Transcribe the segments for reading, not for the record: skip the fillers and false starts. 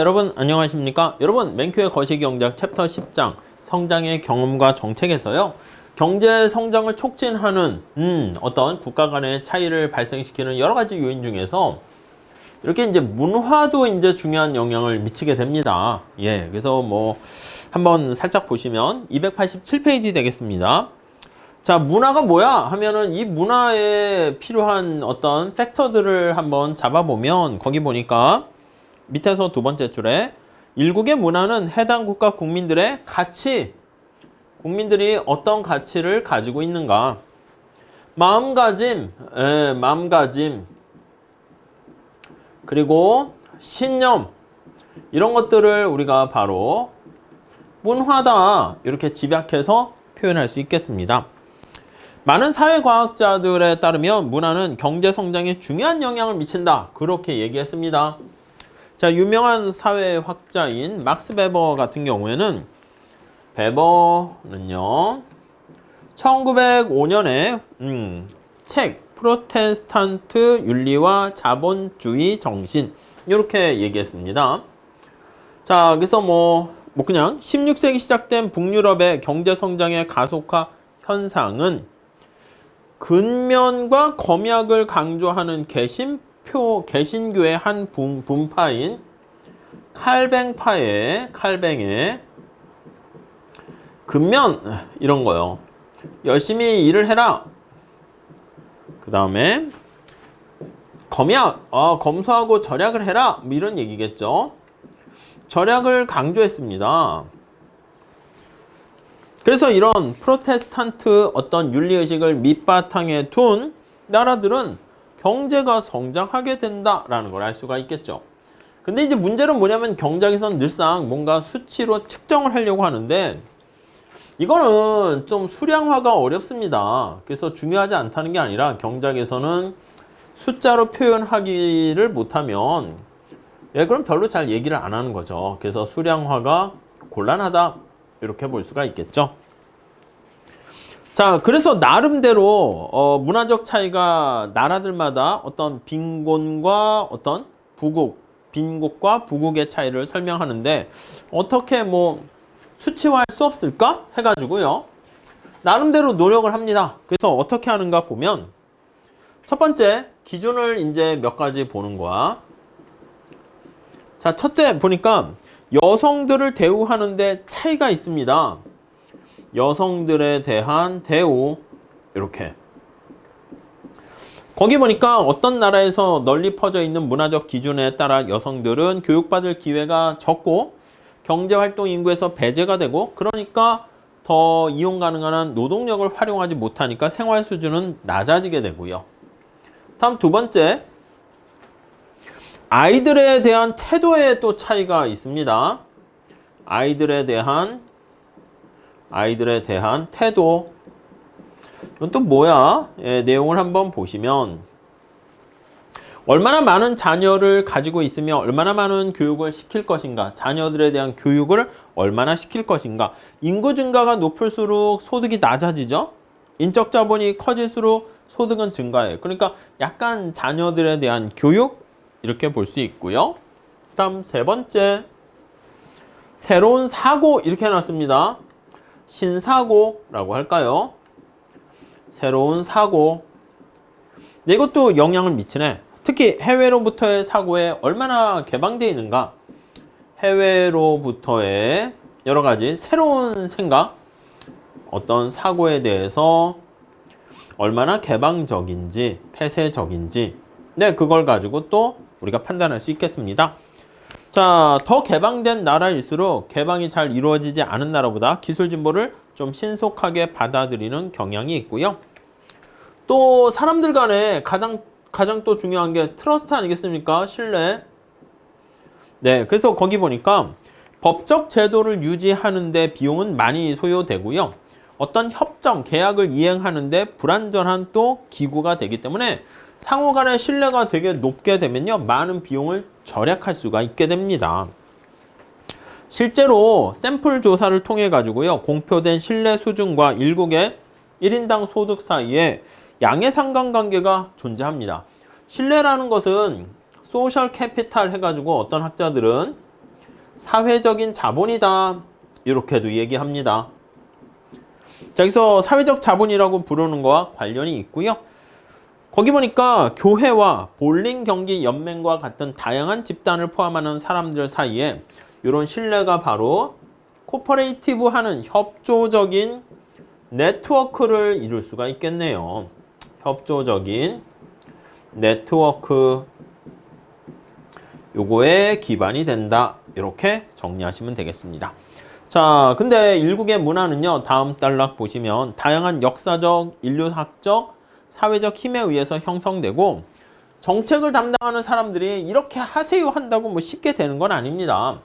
여러분 안녕하십니까? 여러분 맨큐의 거시경제학 챕터 10장 성장의 경험과 정책에서요. 경제 성장을 촉진하는 어떤 국가 간의 차이를 발생시키는 여러 가지 요인 중에서 이렇게 이제 문화도 이제 중요한 영향을 미치게 됩니다. 예, 그래서 뭐 한번 살짝 보시면 287페이지 되겠습니다. 자, 문화가 뭐야? 하면은 이 문화에 필요한 어떤 팩터들을 한번 잡아보면 거기 보니까 밑에서 두 번째 줄에 일국의 문화는 해당 국가 국민들의 가치, 국민들이 어떤 가치를 가지고 있는가, 마음가짐, 마음가짐, 그리고 신념, 이런 것들을 우리가 바로 문화다 이렇게 집약해서 표현할 수 있겠습니다. 많은 사회과학자들에 따르면 문화는 경제 성장에 중요한 영향을 미친다 그렇게 얘기했습니다. 자, 유명한 사회학자인 막스 베버 같은 경우에는 베버는요 1905년에 책 프로테스탄트 윤리와 자본주의 정신 이렇게 얘기했습니다. 자, 그래서 뭐 그냥 16세기 시작된 북유럽의 경제 성장의 가속화 현상은 근면과 검약을 강조하는 개신교의 한 분파인 칼뱅의 근면 이런 거요. 열심히 일을 해라. 그 다음에 검약, 검소하고 절약을 해라. 뭐 이런 얘기겠죠. 절약을 강조했습니다. 그래서 이런 프로테스탄트 어떤 윤리의식을 밑바탕에 둔 나라들은 경제가 성장하게 된다라는 걸 알 수가 있겠죠. 근데 이제 문제는 뭐냐면 경제에서는 늘상 뭔가 수치로 측정을 하려고 하는데 이거는 좀 수량화가 어렵습니다. 그래서 중요하지 않다는 게 아니라 경제에서는 숫자로 표현하기를 못하면 그럼 별로 잘 얘기를 안 하는 거죠. 그래서 수량화가 곤란하다 이렇게 볼 수가 있겠죠. 자, 그래서 나름대로 문화적 차이가 나라들마다 어떤 빈곤과 어떤 빈곤과 부국의 차이를 설명하는데 어떻게 뭐 수치화할 수 없을까 해가지고요 나름대로 노력을 합니다. 그래서 어떻게 하는가 보면 첫 번째 기준을 이제 몇 가지 보는 거야. 자, 첫째 보니까 여성들을 대우하는데 차이가 있습니다. 여성들에 대한 대우 이렇게 거기 보니까 어떤 나라에서 널리 퍼져 있는 문화적 기준에 따라 여성들은 교육받을 기회가 적고 경제활동 인구에서 배제가 되고 그러니까 더 이용 가능한 노동력을 활용하지 못하니까 생활 수준은 낮아지게 되고요. 다음 두 번째 아이들에 대한 태도에 또 차이가 있습니다. 아이들에 대한 태도. 이건 또 뭐야? 내용을 한번 보시면 얼마나 많은 자녀를 가지고 있으며 얼마나 많은 교육을 시킬 것인가, 자녀들에 대한 교육을 얼마나 시킬 것인가. 인구 증가가 높을수록 소득이 낮아지죠. 인적 자본이 커질수록 소득은 증가해요. 그러니까 약간 자녀들에 대한 교육 이렇게 볼 수 있고요. 다음 세 번째 새로운 사고 이렇게 해놨습니다. 신사고라고 할까요? 새로운 사고. 이것도 영향을 미치네. 특히 해외로부터의 사고에 얼마나 개방되어 있는가. 해외로부터의 여러 가지 새로운 생각, 어떤 사고에 대해서 얼마나 개방적인지, 폐쇄적인지, 그걸 가지고 또 우리가 판단할 수 있겠습니다. 자, 더 개방된 나라일수록 개방이 잘 이루어지지 않은 나라보다 기술 진보를 좀 신속하게 받아들이는 경향이 있고요. 또 사람들 간에 가장 또 중요한 게 트러스트 아니겠습니까? 신뢰. 그래서 거기 보니까 법적 제도를 유지하는 데 비용은 많이 소요되고요. 어떤 협정, 계약을 이행하는 데 불완전한 또 기구가 되기 때문에 상호 간의 신뢰가 되게 높게 되면요 많은 비용을 절약할 수가 있게 됩니다. 실제로 샘플 조사를 통해 가지고요 공표된 신뢰 수준과 일국의 1인당 소득 사이에 양의 상관관계가 존재합니다. 신뢰라는 것은 소셜 캐피탈 해가지고 어떤 학자들은 사회적인 자본이다. 이렇게도 얘기합니다. 자, 여기서 사회적 자본이라고 부르는 거와 관련이 있고요. 거기 보니까 교회와 볼링 경기 연맹과 같은 다양한 집단을 포함하는 사람들 사이에 이런 신뢰가 바로 코퍼레이티브 하는 협조적인 네트워크를 이룰 수가 있겠네요. 협조적인 네트워크, 요거에 기반이 된다. 이렇게 정리하시면 되겠습니다. 자, 근데 일국의 문화는요, 다음 단락 보시면 다양한 역사적, 인류학적, 사회적 힘에 의해서 형성되고 정책을 담당하는 사람들이 이렇게 하세요 한다고 뭐 쉽게 되는 건 아닙니다.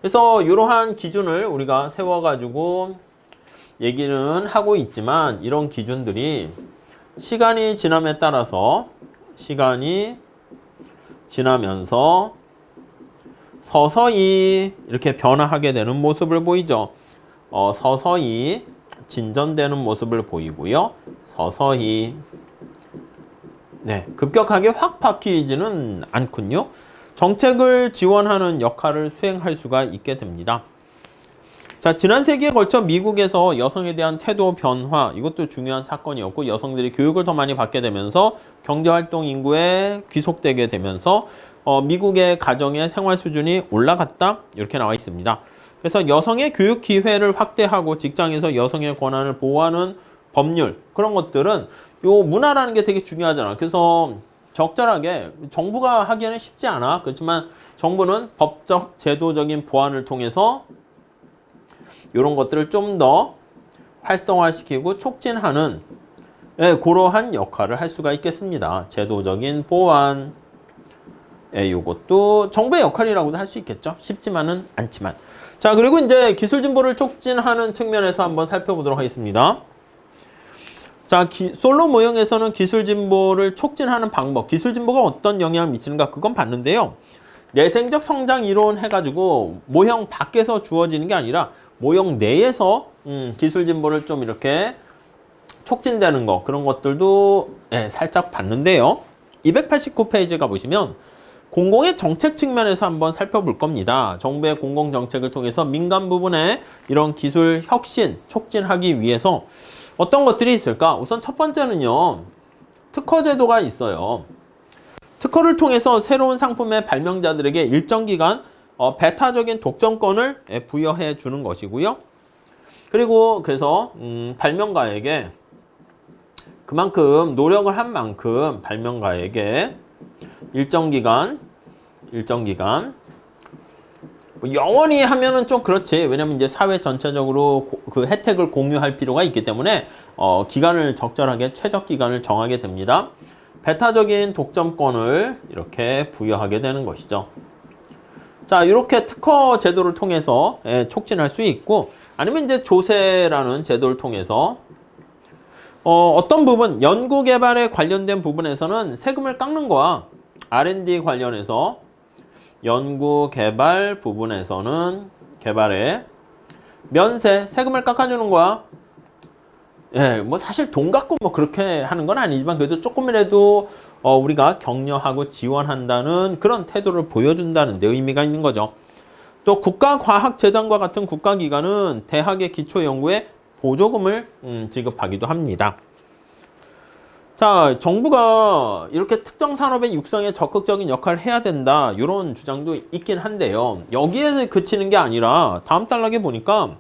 그래서 이러한 기준을 우리가 세워가지고 얘기는 하고 있지만 이런 기준들이 시간이 지남에 따라서 시간이 지나면서 서서히 이렇게 변화하게 되는 모습을 보이죠. 서서히 진전되는 모습을 보이고요. 서서히 급격하게 확 바뀌지는 않군요. 정책을 지원하는 역할을 수행할 수가 있게 됩니다. 자, 지난 세기에 걸쳐 미국에서 여성에 대한 태도 변화, 이것도 중요한 사건이었고 여성들이 교육을 더 많이 받게 되면서 경제활동 인구에 귀속되게 되면서 미국의 가정의 생활 수준이 올라갔다. 이렇게 나와 있습니다. 그래서 여성의 교육 기회를 확대하고 직장에서 여성의 권한을 보호하는 법률, 그런 것들은 요 문화라는 게 되게 중요하잖아. 그래서 적절하게 정부가 하기에는 쉽지 않아. 그렇지만 정부는 법적 제도적인 보완을 통해서 이런 것들을 좀 더 활성화시키고 촉진하는 그러한 역할을 할 수가 있겠습니다. 제도적인 보완, 이것도 정부의 역할이라고도 할 수 있겠죠. 쉽지만은 않지만. 자, 그리고 이제 기술 진보를 촉진하는 측면에서 한번 살펴보도록 하겠습니다. 자, 솔로 모형에서는 기술 진보를 촉진하는 방법, 기술 진보가 어떤 영향을 미치는가 그건 봤는데요. 내생적 성장 이론 해가지고 모형 밖에서 주어지는 게 아니라 모형 내에서 기술 진보를 좀 이렇게 촉진되는 거, 그런 것들도 살짝 봤는데요. 289페이지 가보시면 공공의 정책 측면에서 한번 살펴볼 겁니다. 정부의 공공정책을 통해서 민간 부분에 이런 기술 혁신 촉진하기 위해서 어떤 것들이 있을까? 우선 첫 번째는요, 특허 제도가 있어요. 특허를 통해서 새로운 상품의 발명자들에게 일정 기간 배타적인 독점권을 부여해 주는 것이고요. 그리고 그래서 발명가에게 그만큼 노력을 한 만큼 발명가에게 일정 기간 뭐 영원히 하면은 좀 그렇지. 왜냐면 이제 사회 전체적으로 그 혜택을 공유할 필요가 있기 때문에 기간을 적절하게 최적 기간을 정하게 됩니다. 배타적인 독점권을 이렇게 부여하게 되는 것이죠. 자, 이렇게 특허 제도를 통해서 촉진할 수 있고, 아니면 이제 조세라는 제도를 통해서 어떤 부분, 연구 개발에 관련된 부분에서는 세금을 깎는 거야. R&D 관련해서 연구 개발 부분에서는 개발에 면세, 세금을 깎아주는 거야. 뭐 사실 돈 갖고 뭐 그렇게 하는 건 아니지만 그래도 조금이라도 우리가 격려하고 지원한다는 그런 태도를 보여준다는 데 의미가 있는 거죠. 또 국가과학재단과 같은 국가기관은 대학의 기초연구에 보조금을 지급하기도 합니다. 자, 정부가 이렇게 특정 산업의 육성에 적극적인 역할을 해야 된다, 이런 주장도 있긴 한데요. 여기에서 그치는 게 아니라 다음 단락에 보니까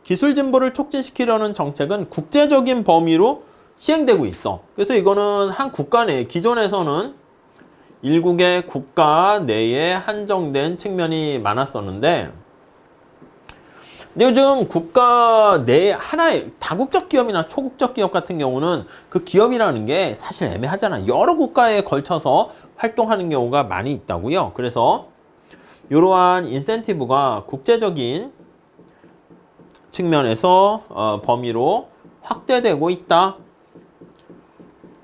기술 진보를 촉진시키려는 정책은 국제적인 범위로 시행되고 있어. 그래서 이거는 한 국가 내, 기존에서는 일국의 국가 내에 한정된 측면이 많았었는데, 근데 요즘 국가 내 하나의 다국적 기업이나 초국적 기업 같은 경우는 그 기업이라는 게 사실 애매하잖아. 여러 국가에 걸쳐서 활동하는 경우가 많이 있다고요. 그래서 이러한 인센티브가 국제적인 측면에서 범위로 확대되고 있다,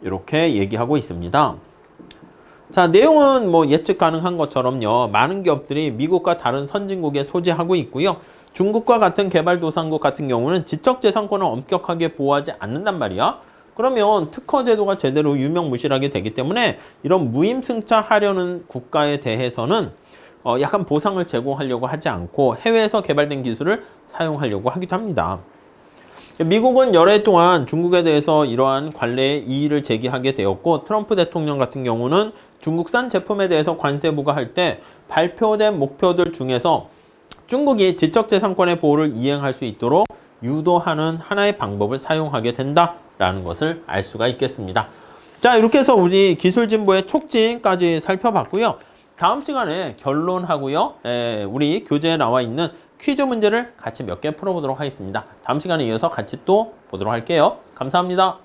이렇게 얘기하고 있습니다. 자, 내용은 뭐 예측 가능한 것처럼요, 많은 기업들이 미국과 다른 선진국에 소재하고 있고요. 중국과 같은 개발도상국 같은 경우는 지적재산권을 엄격하게 보호하지 않는단 말이야. 그러면 특허 제도가 제대로 유명무실하게 되기 때문에 이런 무임승차하려는 국가에 대해서는 약간 보상을 제공하려고 하지 않고 해외에서 개발된 기술을 사용하려고 하기도 합니다. 미국은 여러 해 동안 중국에 대해서 이러한 관례에 이의를 제기하게 되었고 트럼프 대통령 같은 경우는 중국산 제품에 대해서 관세 부과할 때 발표된 목표들 중에서 중국이 지적재산권의 보호를 이행할 수 있도록 유도하는 하나의 방법을 사용하게 된다라는 것을 알 수가 있겠습니다. 자, 이렇게 해서 우리 기술 진보의 촉진까지 살펴봤고요. 다음 시간에 결론하고요. 우리 교재에 나와 있는 퀴즈 문제를 같이 몇 개 풀어보도록 하겠습니다. 다음 시간에 이어서 같이 또 보도록 할게요. 감사합니다.